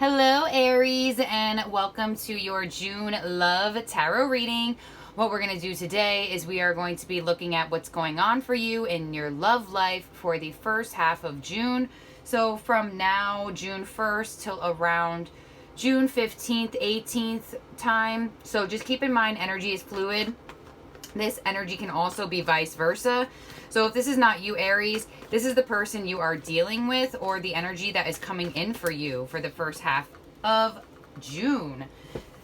Hello, Aries, and welcome to your June Love Tarot reading. What we're going to do today is we are going to be looking at what's going on for you in your love life for the first half of June. So from now, June 1st, till around June 15th, 18th time. So just keep in mind, energy is fluid. This energy can also be vice versa. So if this is not you, Aries, this is the person you are dealing with or the energy that is coming in for you for the first half of June.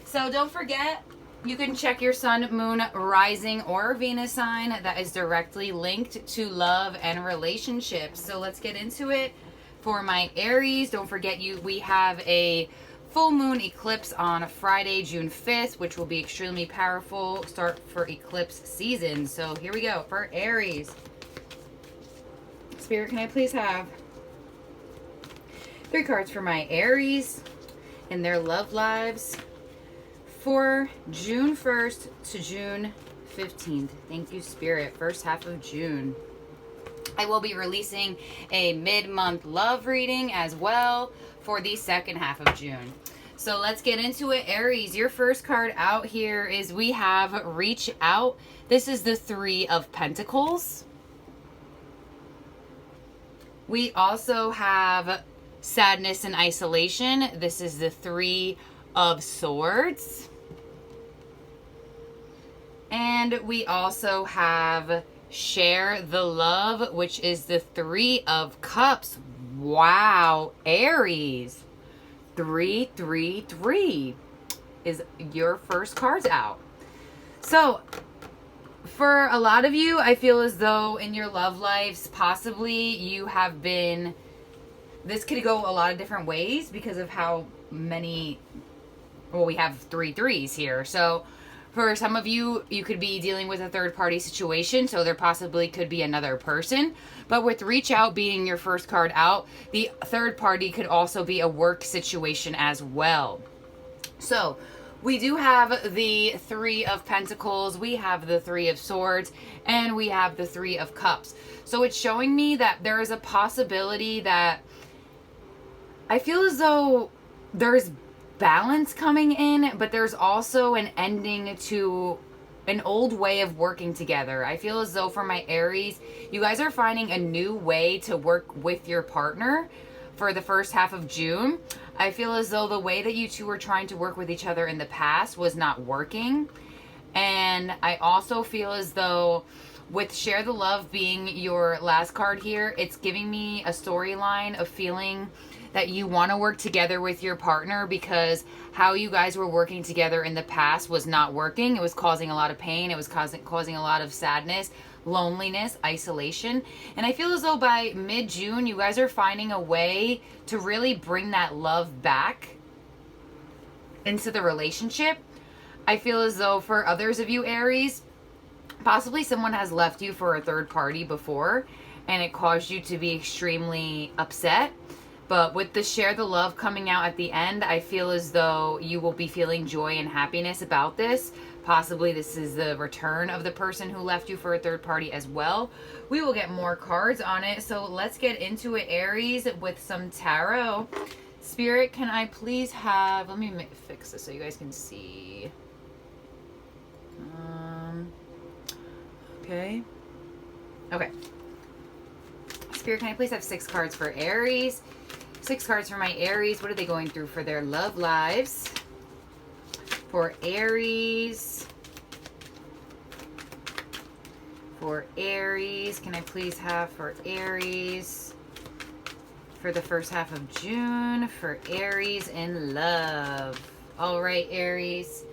So don't forget, you can check your sun, moon, rising, or Venus sign that is directly linked to love and relationships. So let's get into it. For my Aries, don't forget we have a full moon eclipse on Friday, June 5th, which will be extremely powerful start for eclipse season. So here we go for Aries. Spirit, can I please have 3 cards for my Aries in their love lives for June 1st to June 15th. Thank you, Spirit. First half of June. I will be releasing a mid-month love reading as well for the second half of June. So let's get into it. Aries, your first card out here is we have Reach Out. This is the 3 of Pentacles. We also have Sadness and Isolation. This is the 3 of Swords. And we also have Share the Love, which is the 3 of Cups. Wow, Aries. 3 is your first cards out. So for a lot of you, I feel as though in your love lives, possibly you have been, this could go a lot of different ways because of how many, well, we have 3 threes here. So for some of you, you could be dealing with a third-party situation, so there possibly could be another person. But with Reach Out being your first card out, the third party could also be a work situation as well. So we do have the 3 of Pentacles, we have the 3 of Swords, and we have the 3 of Cups. So it's showing me that there is a possibility that I feel as though there's balance coming in, but there's also an ending to an old way of working together. I feel as though for my Aries, you guys are finding a new way to work with your partner for the first half of June. I feel as though the way that you two were trying to work with each other in the past was not working. And I also feel as though with Share the Love being your last card here, it's giving me a storyline of feeling that you want to work together with your partner because how you guys were working together in the past was not working. It was causing a lot of pain. It was causing a lot of sadness, loneliness, isolation. And I feel as though by mid-June, you guys are finding a way to really bring that love back into the relationship. I feel as though for others of you, Aries, possibly someone has left you for a third party before and it caused you to be extremely upset. But with the Share the Love coming out at the end, I feel as though you will be feeling joy and happiness about this. Possibly this is the return of the person who left you for a third party as well. We will get more cards on it. So let's get into it, Aries, with some tarot. Spirit, can I please have, let me fix this so you guys can see. Okay. Spirit, can I please have 6 cards for Aries? 6 cards for my Aries. What are they going through for their love lives? For Aries. For Aries. Can I please have for Aries? For the first half of June. For Aries in love. All right, Aries.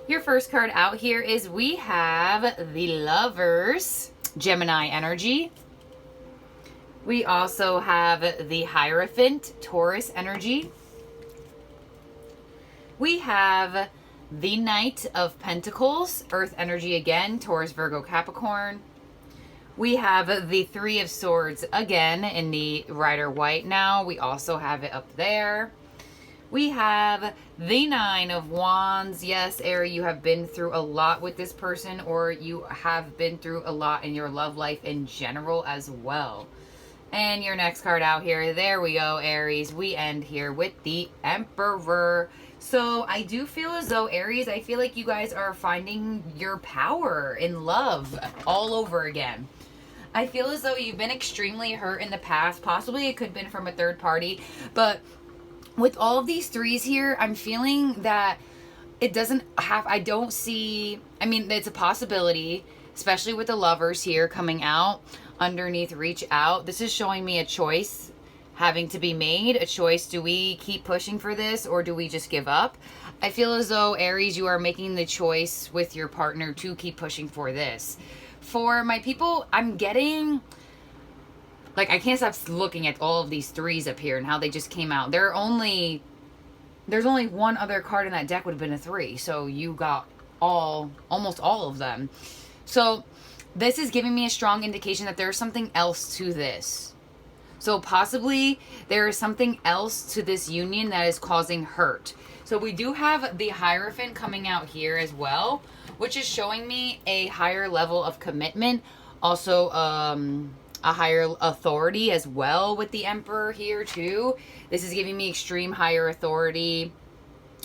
Your first card out here is we have the Lovers, Gemini energy. We also have the Hierophant, Taurus energy. We have the Knight of Pentacles, Earth energy again, Taurus, Virgo, Capricorn. We have the 3 of Swords again in the Rider White now. We also have it up there. We have the 9 of Wands. Yes, Aries, you have been through a lot with this person, or you have been through a lot in your love life in general as well. And your next card out here, there we go, Aries. We end here with the Emperor. So I do feel as though, Aries, I feel like you guys are finding your power in love all over again. I feel as though you've been extremely hurt in the past. Possibly it could have been from a third party. But with all of these threes here, I'm feeling that it doesn't have, I don't see, I mean, it's a possibility, especially with the Lovers here coming out underneath reach out. This is showing me a choice having to be made. A choice. Do we keep pushing for this or do we just give up? I feel as though, Aries, you are making the choice with your partner to keep pushing for this. For my people, I'm getting, like, I can't stop looking at all of these threes up here and how they just came out. There's only one other card in that deck would have been a 3. So you got almost all of them. So this is giving me a strong indication that there's something else to this. So possibly there is something else to this union that is causing hurt. So we do have the Hierophant coming out here as well, which is showing me a higher level of commitment. Also, a higher authority as well with the Emperor here too. This is giving me extreme higher authority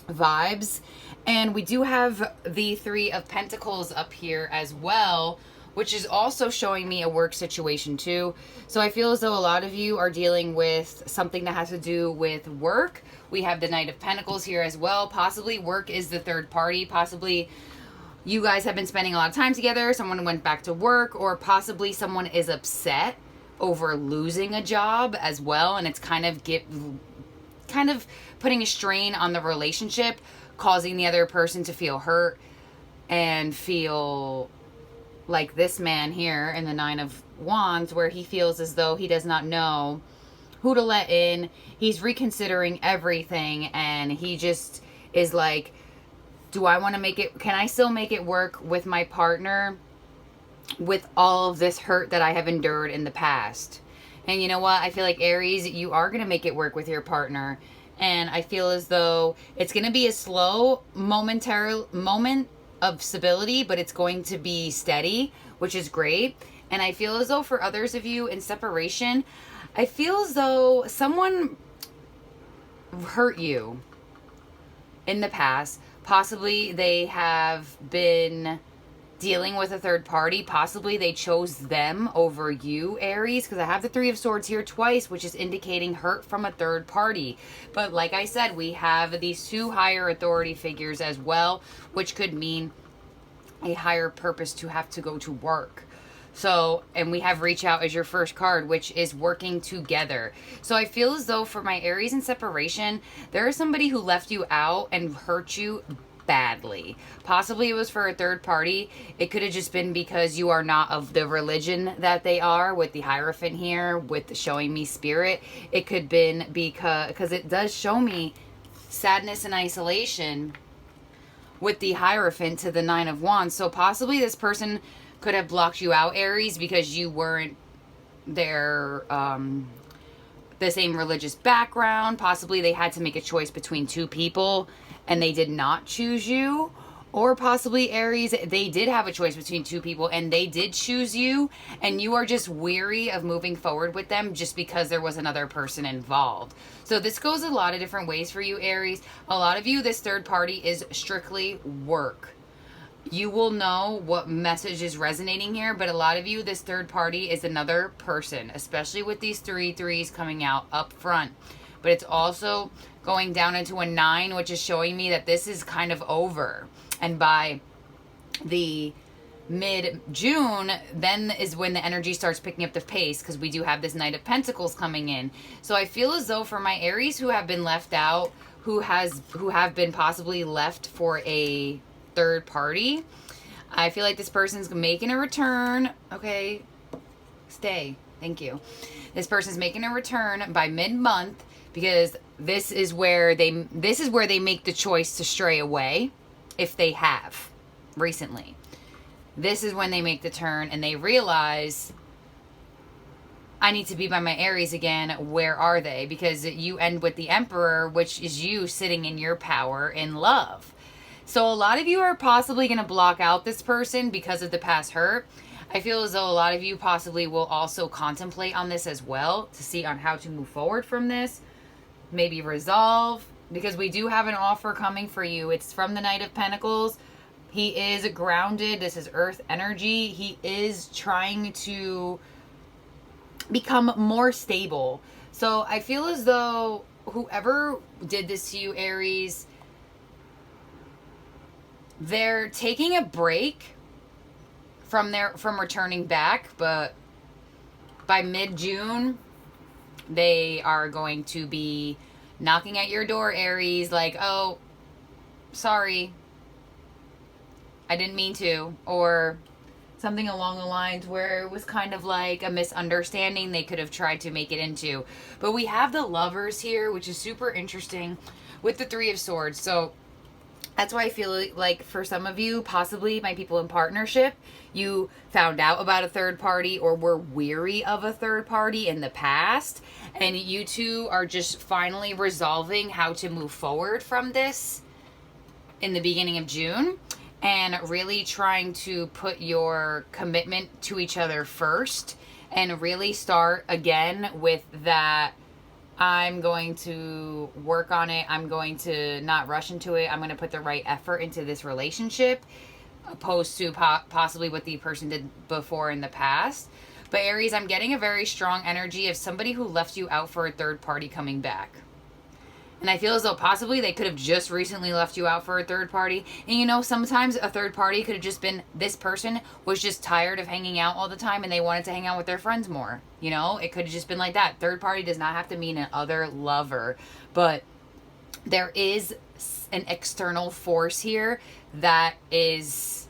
vibes. And we do have the 3 of Pentacles up here as well, which is also showing me a work situation too. So I feel as though a lot of you are dealing with something that has to do with work. We have the Knight of Pentacles here as well. Possibly work is the third party. Possibly you guys have been spending a lot of time together. Someone went back to work, or possibly someone is upset over losing a job as well. And it's kind of putting a strain on the relationship, causing the other person to feel hurt and feel like this man here in the 9 of Wands, where he feels as though he does not know who to let in. He's reconsidering everything and he just is like, do I want to make it, can I still make it work with my partner with all of this hurt that I have endured in the past? And you know what? I feel like, Aries, you are going to make it work with your partner. And I feel as though it's going to be a slow moment of stability, but it's going to be steady, which is great. And I feel as though for others of you in separation, I feel as though someone hurt you in the past. Possibly they have been dealing with a third party. Possibly they chose them over you, Aries, because I have the 3 of Swords here twice, which is indicating hurt from a third party. But like I said, we have these 2 higher authority figures as well, which could mean a higher purpose to have to go to work. So, and we have reach out as your first card, which is working together. So I feel as though for my Aries in separation, there is somebody who left you out and hurt you badly. Possibly it was for a third party. It could have just been because you are not of the religion that they are, with the Hierophant here, with the showing me spirit. It could have been because it does show me sadness and isolation with the Hierophant to the 9 of Wands. So possibly this person could have blocked you out, Aries, because you weren't their the same religious background. Possibly they had to make a choice between 2 people and they did not choose you. Or possibly, Aries, they did have a choice between 2 people and they did choose you, and you are just weary of moving forward with them just because there was another person involved. So this goes a lot of different ways for you, Aries. A lot of you, this third party is strictly work. You will know what message is resonating here, but a lot of you, this third party is another person, especially with these 3 threes coming out up front. But it's also going down into a 9, which is showing me that this is kind of over. And by the mid-June, then is when the energy starts picking up the pace, because we do have this Knight of Pentacles coming in. So I feel as though for my Aries who have been left out, who have been possibly left for a third party, I feel like this person's making a return. Okay, stay. Thank you. This person's making a return by mid-month, because this is where they make the choice to stray away. If they have recently, this is when they make the turn and they realize, I need to be by my Aries again. Where are they? Because you end with the Emperor, which is you sitting in your power in love. So a lot of you are possibly going to block out this person because of the past hurt. I feel as though a lot of you possibly will also contemplate on this as well to see on how to move forward from this. Maybe resolve, because we do have an offer coming for you. It's from the Knight of Pentacles. He is grounded. This is earth energy. He is trying to become more stable. So I feel as though whoever did this to you, Aries, they're taking a break from returning back, but by mid-June, they are going to be knocking at your door, Aries, like, oh, sorry, I didn't mean to, or something along the lines where it was kind of like a misunderstanding they could have tried to make it into. But we have the Lovers here, which is super interesting with the Three of Swords. So that's why I feel like for some of you, possibly my people in partnership, you found out about a third party or were weary of a third party in the past, and you two are just finally resolving how to move forward from this in the beginning of June, and really trying to put your commitment to each other first and really start again with that, I'm going to work on it. I'm going to not rush into it. I'm going to put the right effort into this relationship, opposed to possibly what the person did before in the past. But Aries, I'm getting a very strong energy of somebody who left you out for a third party coming back. And I feel as though possibly they could have just recently left you out for a third party. And you know, sometimes a third party could have just been this person was just tired of hanging out all the time and they wanted to hang out with their friends more. You know, it could have just been like that. Third party does not have to mean an other lover. But there is an external force here that is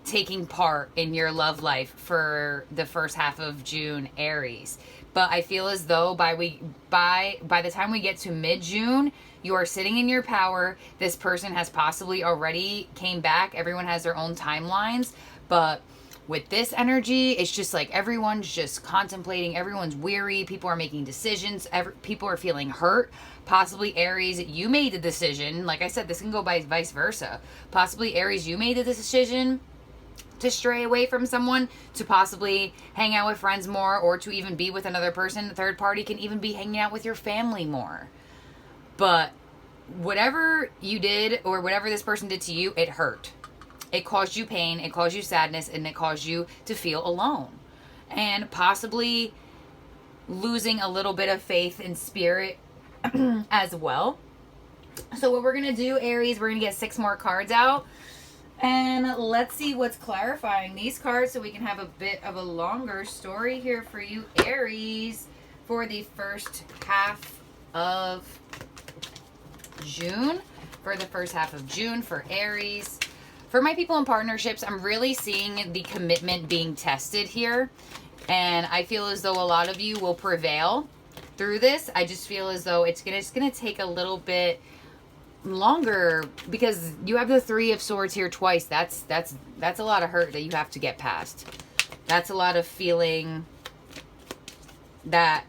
taking part in your love life for the first half of June, Aries. But I feel as though by the time we get to mid-June, you are sitting in your power. This person has possibly already came back. Everyone has their own timelines. But with this energy, it's just like everyone's just contemplating. Everyone's weary. People are making decisions. People are feeling hurt. Possibly Aries, you made the decision. Like I said, this can go by vice versa. Possibly Aries, you made the decision to stray away from someone, to possibly hang out with friends more, or to even be with another person. The third party can even be hanging out with your family more. But whatever you did or whatever this person did to you, it hurt. It caused you pain, it caused you sadness, and it caused you to feel alone. And possibly losing a little bit of faith in spirit as well. So what we're going to do, Aries, we're going to get 6 more cards out. And let's see what's clarifying these cards so we can have a bit of a longer story here for you, Aries, for the first half of June. For the first half of June for Aries. For my people in partnerships, I'm really seeing the commitment being tested here. And I feel as though a lot of you will prevail through this. I just feel as though it's gonna take a little bit longer, because you have the Three of Swords here twice. That's a lot of hurt that you have to get past. That's a lot of feeling that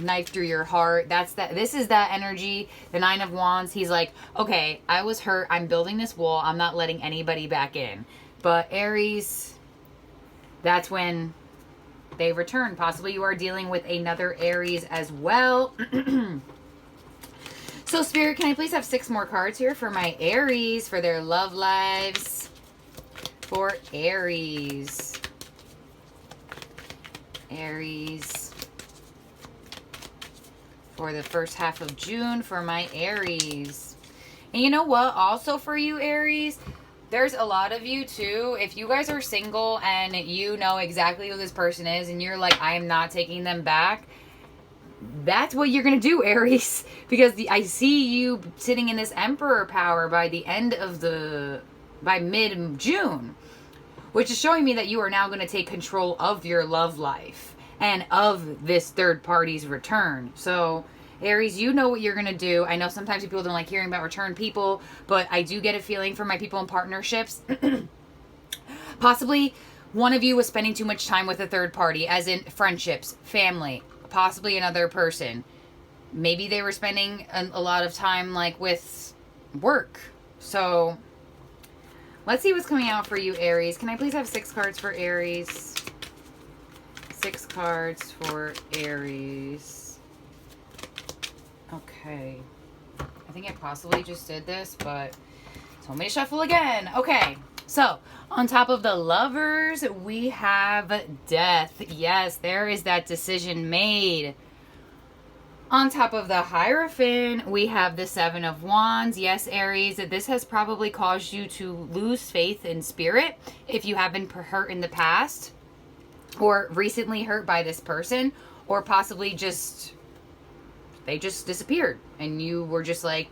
knife through your heart. This is that energy. The Nine of Wands, he's like, okay, I was hurt, I'm building this wall, I'm not letting anybody back in. But Aries, that's when they return. Possibly you are dealing with another Aries as well. So, Spirit, can I please have 6 more cards here for my Aries, for their love lives? For Aries. Aries. For the first half of June, for my Aries. And you know what? Also for you, Aries, there's a lot of you, too. If you guys are single and you know exactly who this person is and you're like, I am not taking them back, that's what you're going to do, Aries, because I see you sitting in this Emperor power by mid-June, which is showing me that you are now going to take control of your love life and of this third party's return. So, Aries, you know what you're going to do. I know sometimes people don't like hearing about return people, but I do get a feeling for my people in partnerships. Possibly one of you was spending too much time with a third party, as in friendships, family, possibly another person. Maybe they were spending a lot of time like with work. So let's see what's coming out for you, Aries. Can I please have 6 cards for Aries? 6 cards for Aries. Okay. I think I possibly just did this, but told me to shuffle again. Okay. So, on top of the Lovers, we have Death. Yes, there is that decision made. On top of the Hierophant, we have the 7 of Wands. Yes, Aries, this has probably caused you to lose faith in spirit if you have been hurt in the past or recently hurt by this person, or possibly just they just disappeared and you were just like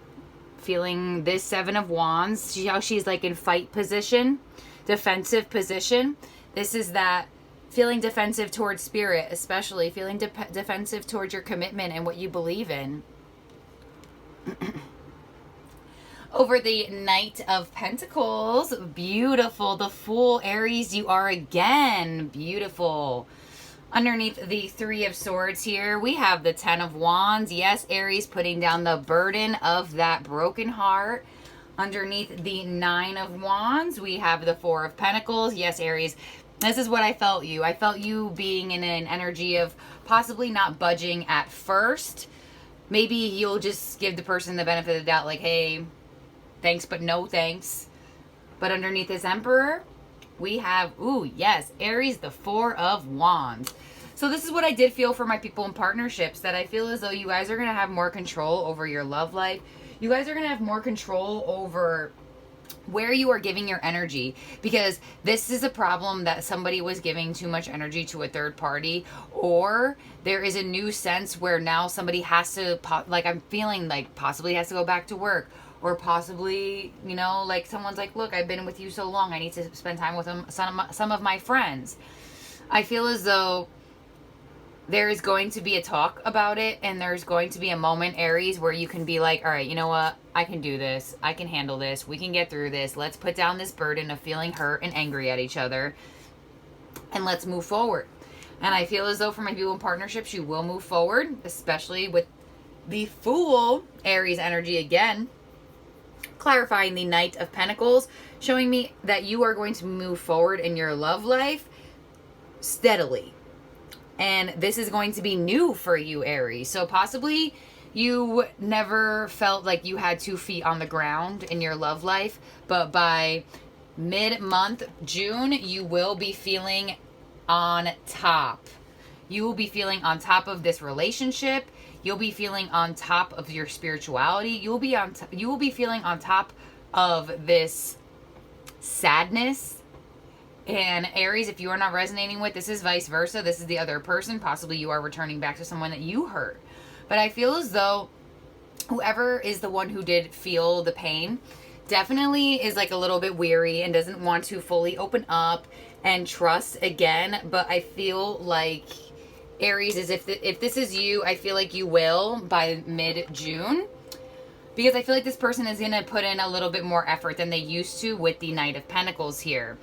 feeling this 7 of Wands. See how she's like in fight position, defensive position. This is that feeling defensive towards spirit, especially feeling defensive towards your commitment and what you believe in. Over the Knight of Pentacles, beautiful. The Fool, Aries, you are again beautiful. Underneath the 3 of Swords here, we have the 10 of Wands. Yes, Aries, putting down the burden of that broken heart. Underneath the 9 of Wands, we have the 4 of Pentacles. Yes, Aries, this is what I felt you. I felt you being in an energy of possibly not budging at first. Maybe you'll just give the person the benefit of the doubt, like, hey, thanks, but no thanks. But underneath this Emperor, we have, ooh, yes, Aries, the 4 of Wands. So this is what I did feel for my people in partnerships, that I feel as though you guys are going to have more control over your love life. You guys are going to have more control over where you are giving your energy, because this is a problem that somebody was giving too much energy to a third party, or there is a new sense where now somebody has to, like, I'm feeling like possibly has to go back to work, or possibly, you know, like someone's like, look, I've been with you so long, I need to spend time with some of my friends. I feel as though there is going to be a talk about it, and there's going to be a moment, Aries, where you can be like, all right, you know what? I can do this. I can handle this. We can get through this. Let's put down this burden of feeling hurt and angry at each other, and let's move forward. And I feel as though for my people in partnerships, you will move forward, especially with the Fool, Aries energy again. Clarifying the Knight of Pentacles, showing me that you are going to move forward in your love life steadily. And this is going to be new for you, Aries. So possibly you never felt like you had 2 feet on the ground in your love life. But by mid-month, June, you will be feeling on top. You will be feeling on top of this relationship. You'll be feeling on top of your spirituality. You will be feeling on top of this sadness. And Aries, if you are not resonating with, this is vice versa. This is the other person. Possibly you are returning back to someone that you hurt. But I feel as though whoever is the one who did feel the pain definitely is like a little bit weary and doesn't want to fully open up and trust again. But I feel like Aries is, if this is you, I feel like you will by mid-June. Because I feel like this person is going to put in a little bit more effort than they used to with the Knight of Pentacles here.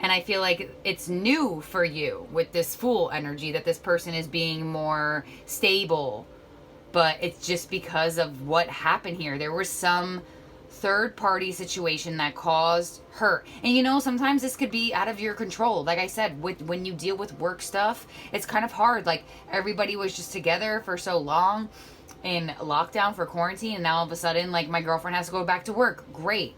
And I feel like it's new for you with this Fool energy, that this person is being more stable. But it's just because of what happened here. There was some third party situation that caused hurt. And you know, sometimes this could be out of your control. Like I said, when you deal with work stuff, it's kind of hard. Like everybody was just together for so long in lockdown for quarantine, and now all of a sudden, like, my girlfriend has to go back to work. Great.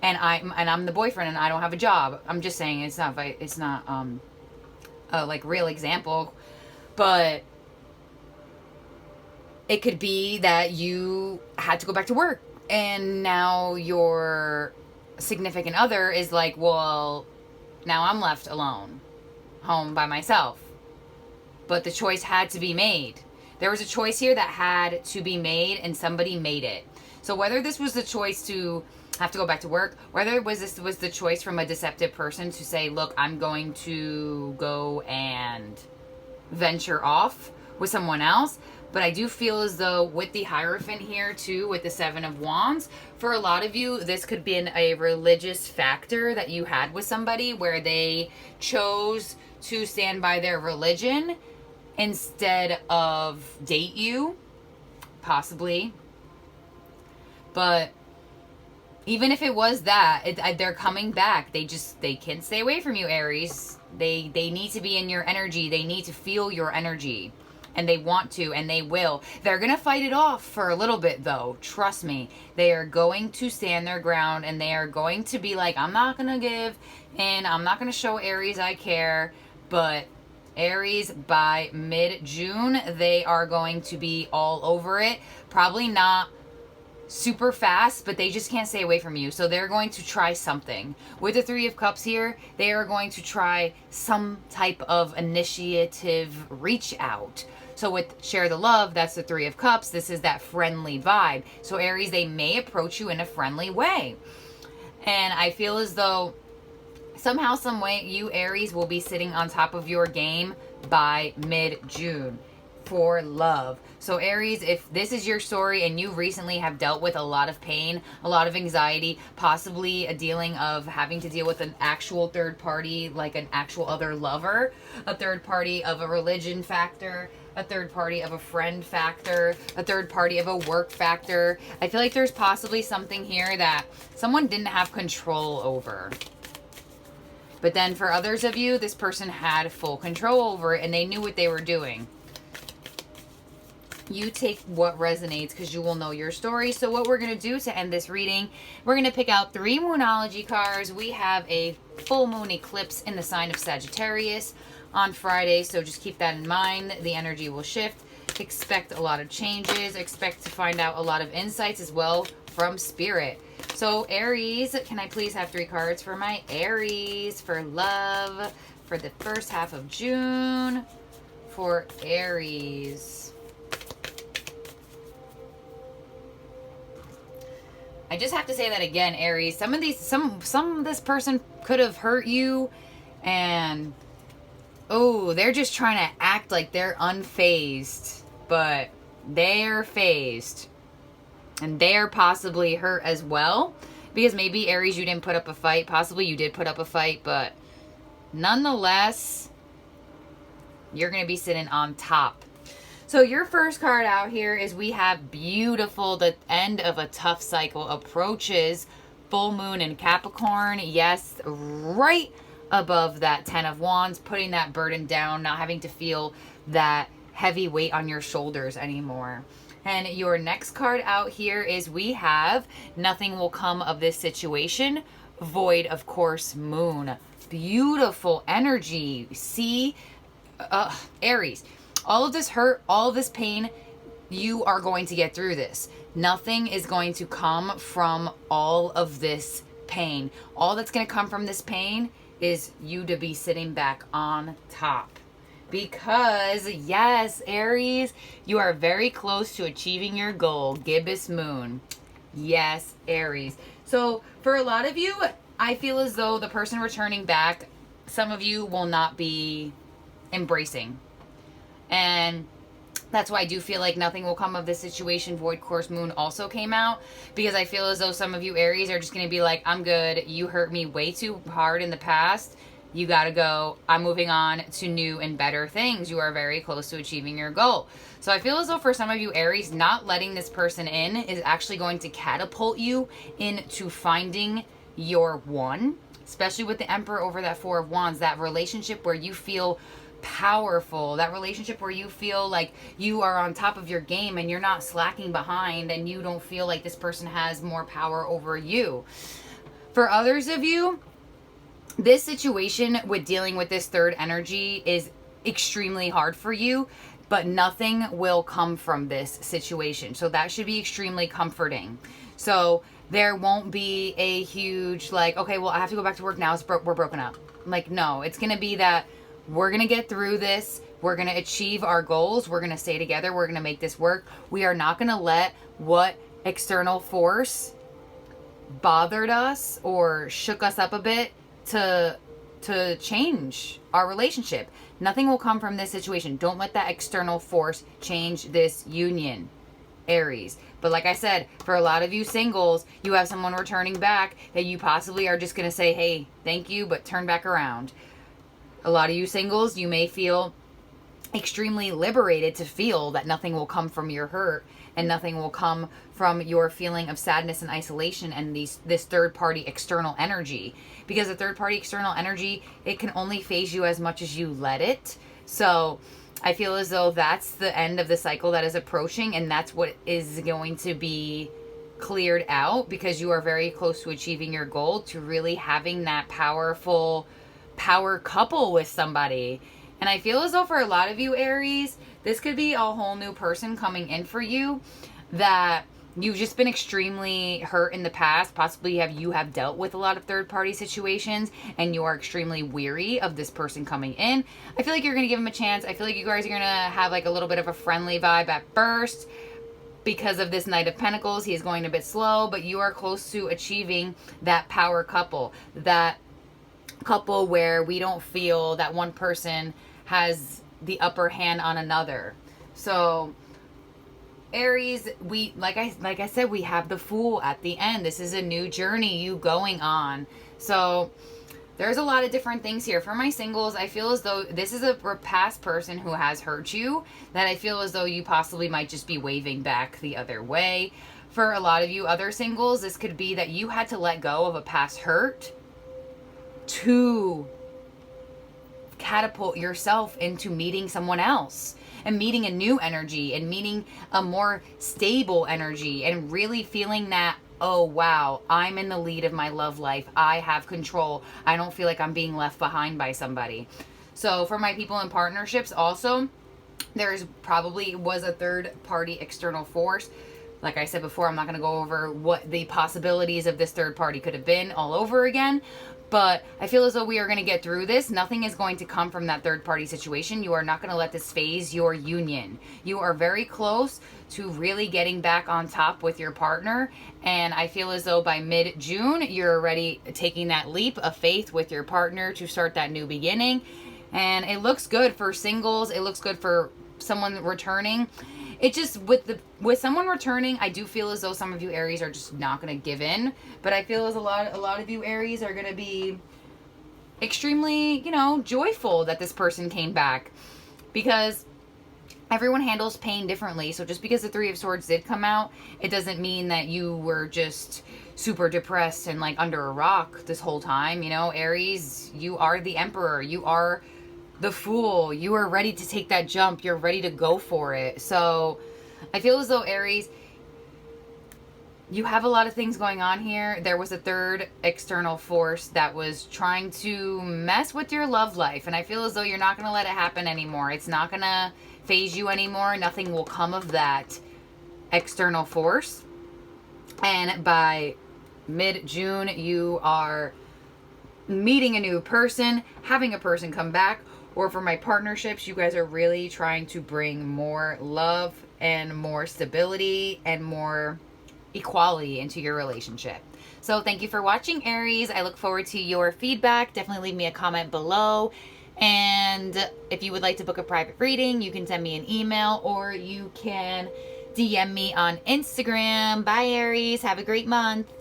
And I'm the boyfriend and I don't have a job. I'm just saying it's not like real example, but it could be that you had to go back to work and now your significant other is like, well, now I'm left alone, home by myself. But the choice had to be made. There was a choice here that had to be made, and somebody made it. So whether this was the choice to have to go back to work, whether this was the choice from a deceptive person to say, look, I'm going to go and venture off with someone else. But I do feel as though with the Hierophant here too, with the 7 of Wands, for a lot of you, this could be a religious factor that you had with somebody where they chose to stand by their religion instead of date you, possibly. But even if it was that, they're coming back. They can't stay away from you, Aries. They need to be in your energy. They need to feel your energy. And they want to, and they will. They're going to fight it off for a little bit, though. Trust me. They are going to stand their ground, and they are going to be like, I'm not going to give in. I'm not going to show Aries I care. But Aries, by mid-June, they are going to be all over it. Probably not super fast, but they just can't stay away from you. So they're going to try something. With the Three of Cups here, they are going to try some type of initiative reach out. So with Share the Love, that's the Three of Cups. This is that friendly vibe. So Aries, they may approach you in a friendly way. And I feel as though somehow, some way, you Aries will be sitting on top of your game by mid-June for love. So Aries, if this is your story and you recently have dealt with a lot of pain, a lot of anxiety, possibly a dealing of having to deal with an actual third party, like an actual other lover, a third party of a religion factor, a third party of a friend factor, a third party of a work factor, I feel like there's possibly something here that someone didn't have control over. But then for others of you, this person had full control over it and they knew what they were doing. You take what resonates because you will know your story. So what we're going to do to end this reading, we're going to pick out 3 Moonology cards. We have a full moon eclipse in the sign of Sagittarius on Friday. So just keep that in mind. The energy will shift. Expect a lot of changes. Expect to find out a lot of insights as well from Spirit. So Aries, can I please have 3 cards for my Aries for love for the first half of June for Aries? I just have to say that again, Aries. Some of this person could have hurt you, and they're just trying to act like they're unfazed, but they're phased, and they're possibly hurt as well, because maybe Aries, you didn't put up a fight. Possibly you did put up a fight, but nonetheless, you're going to be sitting on top. So your first card out here is we have beautiful. The end of a tough cycle approaches. Full moon in Capricorn. Yes, right above that 10 of Wands. Putting that burden down. Not having to feel that heavy weight on your shoulders anymore. And your next card out here is we have nothing will come of this situation. Void, of course, moon. Beautiful energy. See? Aries. All of this hurt, all of this pain, you are going to get through this. Nothing is going to come from all of this pain. All that's going to come from this pain is you to be sitting back on top. Because, yes, Aries, you are very close to achieving your goal. Gibbous moon. Yes, Aries. So, for a lot of you, I feel as though the person returning back, some of you will not be embracing. And that's why I do feel like nothing will come of this situation. Void course moon also came out, because I feel as though some of you Aries are just going to be like, I'm good. You hurt me way too hard in the past. You got to go. I'm moving on to new and better things. You are very close to achieving your goal. So I feel as though for some of you Aries, not letting this person in is actually going to catapult you into finding your one, especially with the Emperor over that 4 of Wands, that relationship where you feel powerful, that relationship where you feel like you are on top of your game and you're not slacking behind, and you don't feel like this person has more power over you. For others of you, this situation with dealing with this third energy is extremely hard for you, but nothing will come from this situation. So that should be extremely comforting. So there won't be a huge like, okay, well, I have to go back to work now. We're broken up. Like, no, it's going to be that we're going to get through this. We're going to achieve our goals. We're going to stay together. We're going to make this work. We are not going to let what external force bothered us or shook us up a bit to change our relationship. Nothing will come from this situation. Don't let that external force change this union, Aries. But like I said, for a lot of you singles, you have someone returning back that you possibly are just going to say, hey, thank you, but turn back around. A lot of you singles, you may feel extremely liberated to feel that nothing will come from your hurt and nothing will come from your feeling of sadness and isolation and this third party external energy, because the third party external energy, it can only phase you as much as you let it. So I feel as though that's the end of the cycle that is approaching, and that's what is going to be cleared out, because you are very close to achieving your goal, to really having that powerful power couple with somebody. And I feel as though for a lot of you, Aries, this could be a whole new person coming in for you that you've just been extremely hurt in the past. Possibly you have dealt with a lot of third party situations and you are extremely weary of this person coming in. I feel like you're going to give him a chance. I feel like you guys are going to have like a little bit of a friendly vibe at first. Because of this Knight of Pentacles, he is going a bit slow, but you are close to achieving that power couple. That couple where we don't feel that one person has the upper hand on another. So Aries, we like I said, we have the Fool at the end. This is a new journey you going on. So there's a lot of different things here. For my singles, I feel as though this is a past person who has hurt you, that I feel as though you possibly might just be waving back the other way. For a lot of you other singles, this could be that you had to let go of a past hurt to catapult yourself into meeting someone else and meeting a new energy and meeting a more stable energy and really feeling that, oh wow, I'm in the lead of my love life. I have control. I don't feel like I'm being left behind by somebody. So for my people in partnerships also, there's probably was a third party external force. Like I said before, I'm not going to go over what the possibilities of this third party could have been all over again. But I feel as though we are going to get through this. Nothing is going to come from that third party situation. You are not going to let this phase your union. You are very close to really getting back on top with your partner. And I feel as though by mid-June, you're already taking that leap of faith with your partner to start that new beginning. And it looks good for singles. It looks good for someone returning. It just, with someone returning, I do feel as though some of you Aries are just not going to give in. But I feel as a lot of you Aries are going to be extremely, joyful that this person came back. Because everyone handles pain differently. So just because the Three of Swords did come out, it doesn't mean that you were just super depressed and like under a rock this whole time. Aries, you are the Emperor. You are the Fool. You are ready to take that jump. You're ready to go for it. So I feel as though Aries, you have a lot of things going on here. There was a third external force that was trying to mess with your love life. And I feel as though you're not going to let it happen anymore. It's not going to phase you anymore. Nothing will come of that external force. And by mid-June, you are meeting a new person, having a person come back. Or for my partnerships, you guys are really trying to bring more love and more stability and more equality into your relationship. So thank you for watching, Aries. I look forward to your feedback. Definitely leave me a comment below. And if you would like to book a private reading, you can send me an email or you can DM me on Instagram. Bye, Aries. Have a great month.